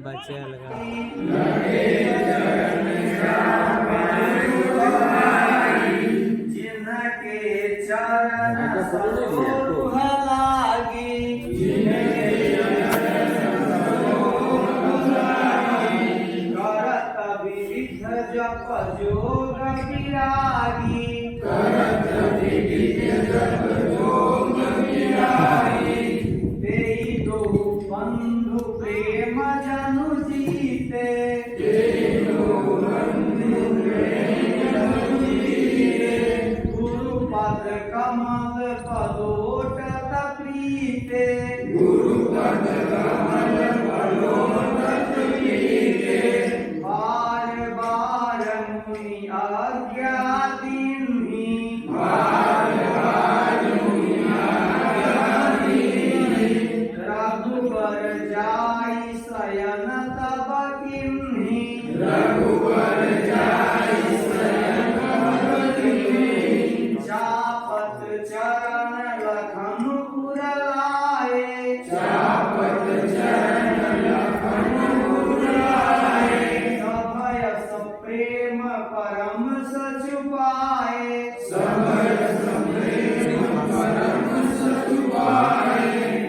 बच्चे लगा जिनके चरण सरोह लागी, करत विविध जप जोग विरागी, तेई दो बंधु प्रेम जनु जीते, गुरु पद कमल पदोटत प्रीते, बार बार मुनि आज्ञा दीन्ही, रघुबर जाई शयन तब किन्ही, चापत चरण लखन पुर लाए, सभय प्रेम परम सच पाए,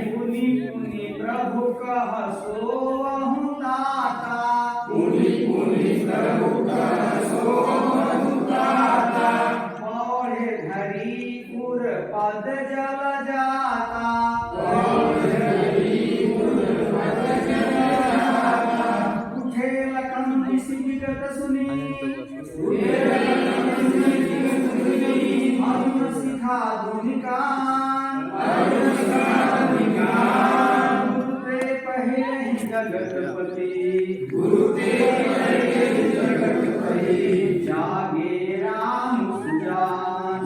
पुनि पुनि प्रभु कह सोवहु दाता, पौड़े धरी पुर पद जल जाता, उठे लखन ऋषि विगत सुनी, अरुण शिखा धुनिकान, गुरु ते पहिले जगतपति, जागे राम सुजान,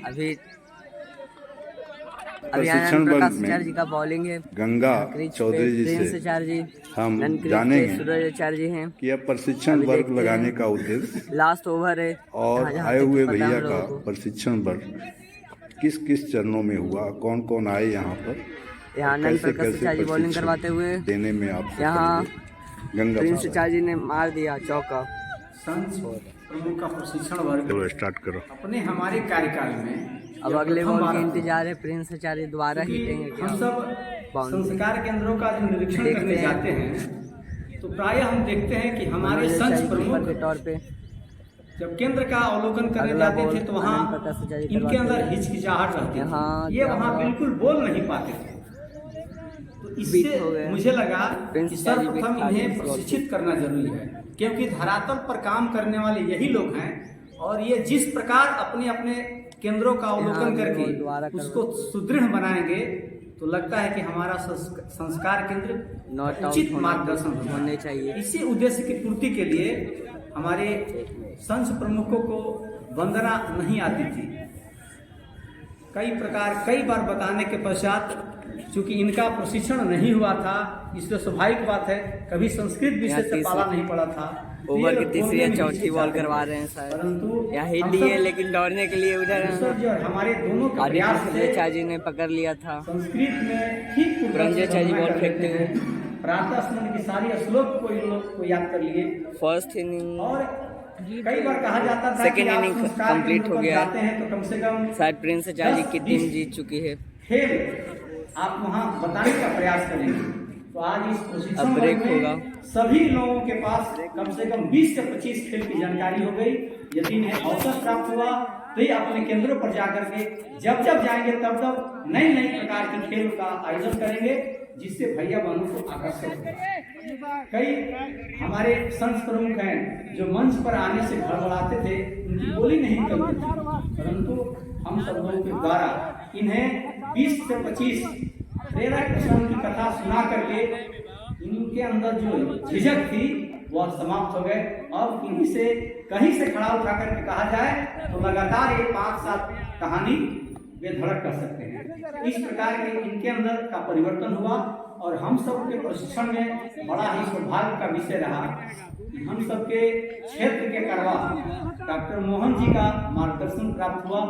अभी प्रशिक्षण वर्ग प्रकाश में आचार्य जी का बॉलिंग है। गंगा चौधरी जी प्रिंस से आचार्य जी, हम ननक्रित जानेंगे सूरज आचार्य जी हैं। कि यह प्रशिक्षण अभी वर्ग देखते लगाने हैं। का उद्देश्य लास्ट ओवर है और जहाँ आए तक हुए पता भैया हम का लोगों को। प्रशिक्षण वर्ग किस किस चरणों में हुआ, कौन कौन आए यहाँ पर, यहाँ नंद कैसे प्रकाश कैसे आचार्य जी बॉलिंग प्रशिक्षण करवाते हुए देने में आप यहाँ गंगा प्रिंस प्रसाद। आचार्य जी ने मार दिया चौका। संत प्रमुख का प्रशिक्षण वर्ग चलो स्टार्ट करो। अपने हमारे कार्यकाल में अब यह अगले प्रथम बॉल बार के था। इंतजार है, प्रिंस आचार्य दोबारा हिटेंगे क्योंकि क्या? हम सब बाउंड्री। संस्कार केंद्रों का जो निरीक्षण देखते करने हैं। जाते हैं तो प्रायः हम देखते हैं कि हमारे मनोज संत आचार्य कीपर प्रमुख के तौर पे जब केंद्र का अवलोकन करने अगला जाते बॉल थे तो वहाँ आनंद प्रकाश आचार्य इनके करवाते अंदर हैं। हिचकिचाहट रहती यहाँ थी, ये क्या वहाँ हुआ? बिल्कुल बोल नहीं पाते थे। तो बीट इससे हो गया। मुझे लगा प्रिंस कि आचार्य भी सर्वप्रथम खा इन्हें गए। प्रशिक्षित करना जरूरी है, क्योंकि धरातल पर काम करने वाले यही लोग हैं और ये जिस प्रकार अपने अपने केंद्रों का अवलोकन यहाँ करके बॉल दोबारा उसको सुदृढ़ बनाएंगे तो लगता है कि हमारा संस्कार केंद्र नॉट आउट उचित मार्गदर्शन होने चाहिए। इसी उद्देश्य की पूर्ति के लिए हमारे संघ प्रमुखों को वंदना नहीं आती थी। कई बार बताने के पश्चात चूंकि इनका प्रशिक्षण नहीं हुआ था, इसलिए स्वाभाविक बात है कभी संस्कृत विषय से पाला नहीं पड़ा था। ओवर की तीसरी या चौथी बॉल करवा रहे हैं शायद, परंतु यहाँ हिट लिए लेकिन दौड़ने के लिए उधर हमारे दोनों के प्रयास से आचार्य ने पकड़ लिया था। संस्कृत में ठीक रंजय आचार्य बॉल फेंकते हुए प्रातः स्मरण की सारी श्लोक को इन लोग को याद कर लिए फर्स्ट इनिंग और कई बार कहा जाता था सेकेंड कि आप इनिंग संस्कार कंप्लीट केंद्र हो पर गया जाते हैं तो कम से कम शायद प्रिंस आचार्य की टीम 10-20 जीत चुकी है। खेल आप वहाँ बताने का प्रयास करेंगे। तो आज इस अब प्रशिक्षण ब्रेक वर्ग होगा। में सभी लोगों के पास कम से कम 20 से 25 खेल की जानकारी हो गई। यदि इन्हें अवसर प्राप्त हुआ तो ये अपने केंद्रों पर जाकर के जब जब जाएंगे तब तब नई नई प्रकार की खेल का आयोजन करेंगे, जिससे भैया बहनों को आकर्षित होगा। कई हमारे संघ प्रमुख हैं जो मंच पर आने से घबराते थे, उनकी बोली नहीं निकलती थी, परंतु हम सब लोगों के द्वारा इन्हें 20 से 25 प्रेरक प्रसंग की कथा सुना करके इनके अंदर जो झिझक थी वह समाप्त हो गए। अब इन्हीं से कहीं से खड़ा उठा करके कहा जाए तो लगातार ये 5-7 कहानी बेधड़क कर सकते हैं। इस प्रकार के इनके अंदर का परिवर्तन हुआ और हम सब के प्रशिक्षण में बड़ा ही सौभाग्य का विषय रहा। हम सबके क्षेत्र के करवा डॉक्टर मोहन जी का मार्गदर्शन प्राप्त हुआ,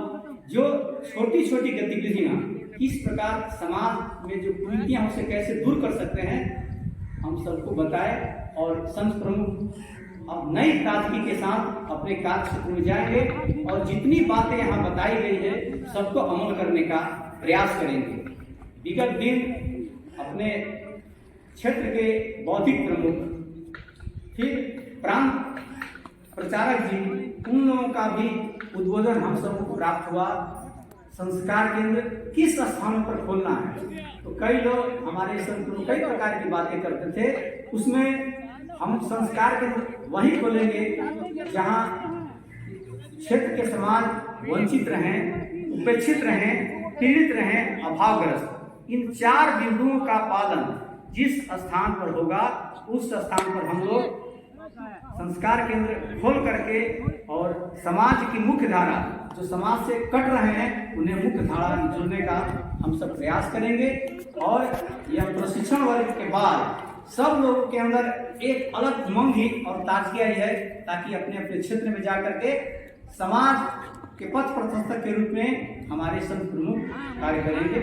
जो छोटी छोटी गतिविधियां किस प्रकार समाज में जो कुरीतियां हैं उसे कैसे दूर कर सकते हैं हम सबको बताए। और संघ प्रमुख अब नई ताजगी के साथ अपने कार्य क्षेत्र में जाएंगे और जितनी बातें यहाँ बताई गई है सबको अमल करने का प्रयास करेंगे। विगत दिन अपने क्षेत्र के बौद्धिक प्रमुख फिर प्रांत प्रचारक जी, उन लोगों का भी उद्बोधन हम सबको प्राप्त हुआ। संस्कार केंद्र किस स्थान पर खोलना है, तो कई लोग हमारे संत कई प्रकार की बातें करते थे। उसमें हम संस्कार केंद्र वहीं खोलेंगे जहां क्षेत्र के समाज वंचित रहें, उपेक्षित रहें, पीड़ित रहें, अभावग्रस्त। इन 4 बिंदुओं का पालन जिस स्थान पर होगा उस स्थान पर हम लोग संस्कार केंद्र खोल करके और समाज की मुख्य धारा जो समाज से कट रहे हैं उन्हें मुख्य धारा में जोड़ने का हम सब प्रयास करेंगे। और यह प्रशिक्षण वर्ग के बाद सब लोगों के अंदर एक अलग उमंग ही और ताजगी आई है, ताकि अपने अपने क्षेत्र में जा करके समाज के पथ प्रशंसक के रूप में हमारे संत प्रमुख कार्य करेंगे।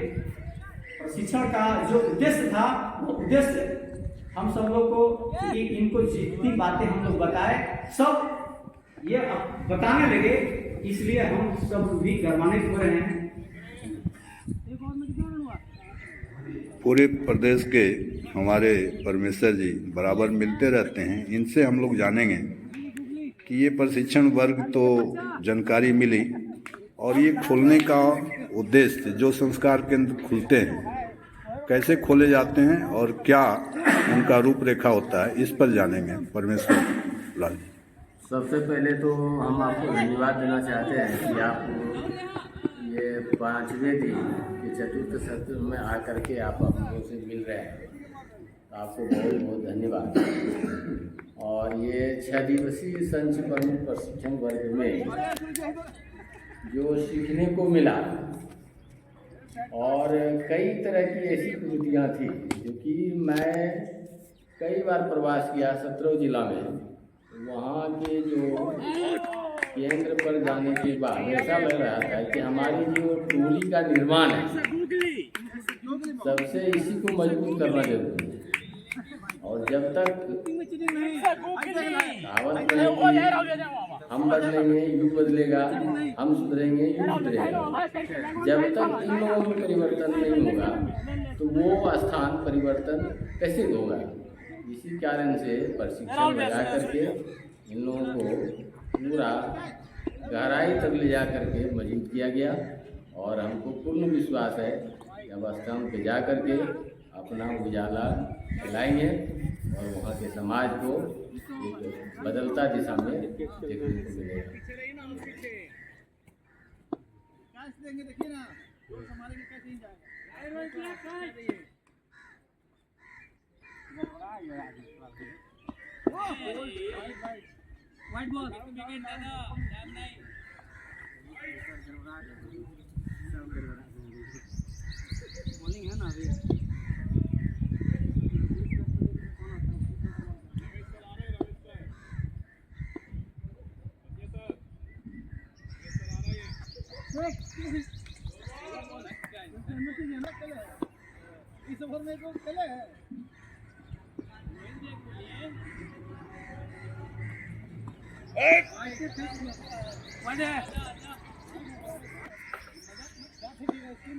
प्रशिक्षण का जो उद्देश्य था वो उद्देश्य हम सब लोग को कि इनको जितनी बातें हम लोग बताए सब ये बताने लगे, इसलिए हम सब भी गर्वान्वित हो रहे हैं। पूरे प्रदेश के हमारे परमेश्वर जी बराबर मिलते रहते हैं, इनसे हम लोग जानेंगे कि ये प्रशिक्षण वर्ग तो जानकारी मिली और ये खोलने का उद्देश्य जो संस्कार केंद्र खुलते हैं कैसे खोले जाते हैं और क्या उनका रूपरेखा होता है, इस पर जानेंगे परमेश्वर लाल। सबसे पहले तो हम आपको धन्यवाद देना चाहते हैं कि आप ये 5वें दिन के चतुर्थ सत्र में आकर के आप हम लोगों से मिल रहे हैं, तो आपको बहुत बहुत धन्यवाद। और ये 6 दिवसीय संच प्रमुख प्रशिक्षण वर्ग में जो सीखने को मिला और कई तरह की ऐसी कृतियाँ थी जो कि मैं कई बार प्रवास किया 17 जिला में। वहाँ के जो केंद्र पर जाने के बाद ऐसा लग रहा था कि हमारी जो टोली का निर्माण है सबसे इसी को मजबूत करना जरूरी है। और जब तक कहावत बनेगी, हम बदलेंगे युग बदलेगा, हम सुधरेंगे युग सुधरेगा, जब तक इन लोगों में परिवर्तन नहीं होगा तो वो स्थान परिवर्तन कैसे होगा। इसी कारण से प्रशिक्षण लगा करके इन लोगों को पूरा गहराई तक ले जा करके मजबूत किया गया। और हमको पूर्ण विश्वास है जब स्थान पे जा करके अपना उजाला फैलाएंगे और वहाँ के समाज को एक बदलता दिशा में देखने को मिलेगा।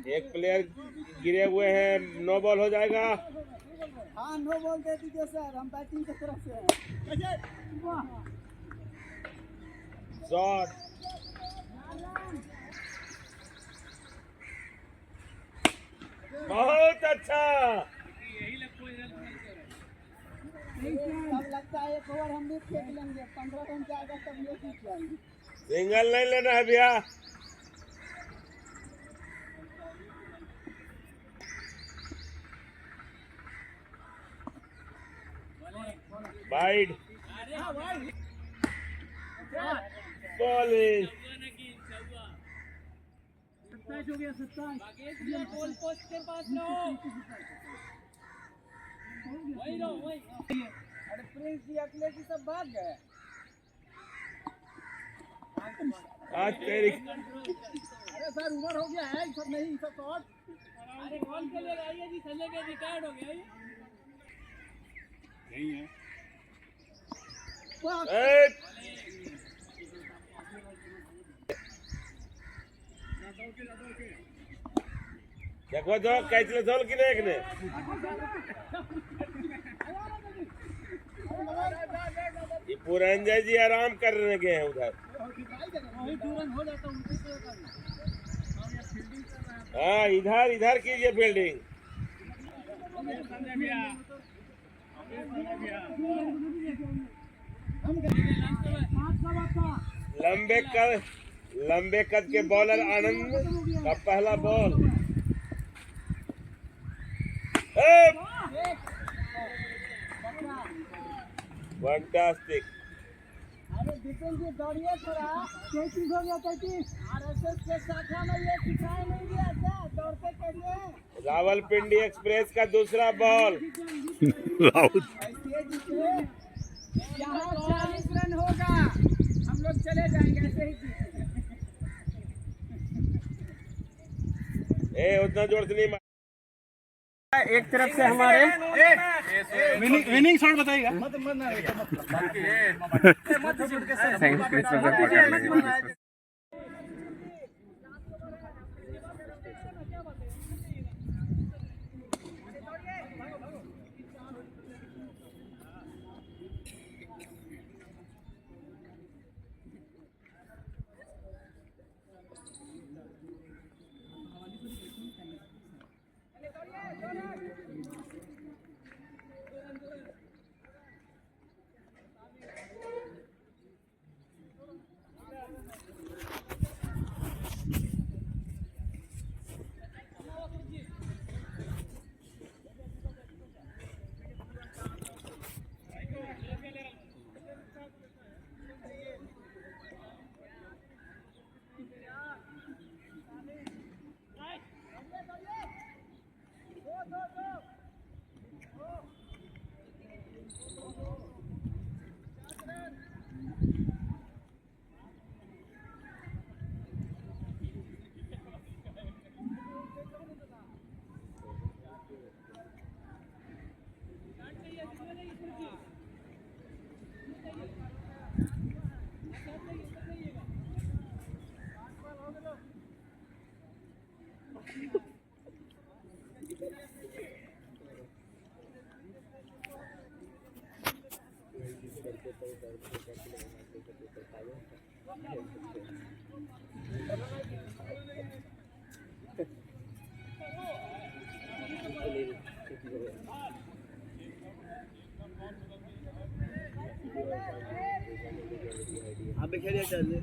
एक प्लेयर गिरे हुए हैं, 9 बॉल हो जाएगा। हाँ नो बोल दे दीजिए सर, हम बैटिंग की तरफ से हैं। शॉट बहुत अच्छा। अब लगता है एक ओवर हम भी फेंक लेंगे, 15 रन जाएगा तब ये जीत जाएंगे। सिंगल नहीं लेना है भैया। वाइड बॉलिंग 27 हो गया, 27 गोल पोस्ट के पास रहो, वही रहो वही। अरे प्रिंस जी अगले जी सब भाग गए आज तेरी। अरे सर उम्र हो गया है, सब नहीं सब शॉट। अरे कौन के लिए आइए जी, चले गए, रिटायर्ड हो गया ये नहीं है। एक देखो तो कैचले सोल की देखने ये पुरंजय जी आराम करने गए हैं उधर। हाँ इधर इधर कीजिए फील्डिंग। लंबे कद के बॉलर आनंद का पहला बॉल। फैंटास्टिक। अरे दीपेन जी दौड़िए थोड़ा। 33 हो गया, 33। आरएसएस के शाखा में ये सिखाया नहीं गया क्या, दौड़ते कैसे? रावलपिंडी एक्सप्रेस का दूसरा बॉल। यहाँ 40 रन होगा, हम लोग चले जाएंगे ऐसे ही। उतना जोर से नहीं मार। एक तरफ से हमारे विनिंग शॉट बताइएगा। आप खेलिए चलिए।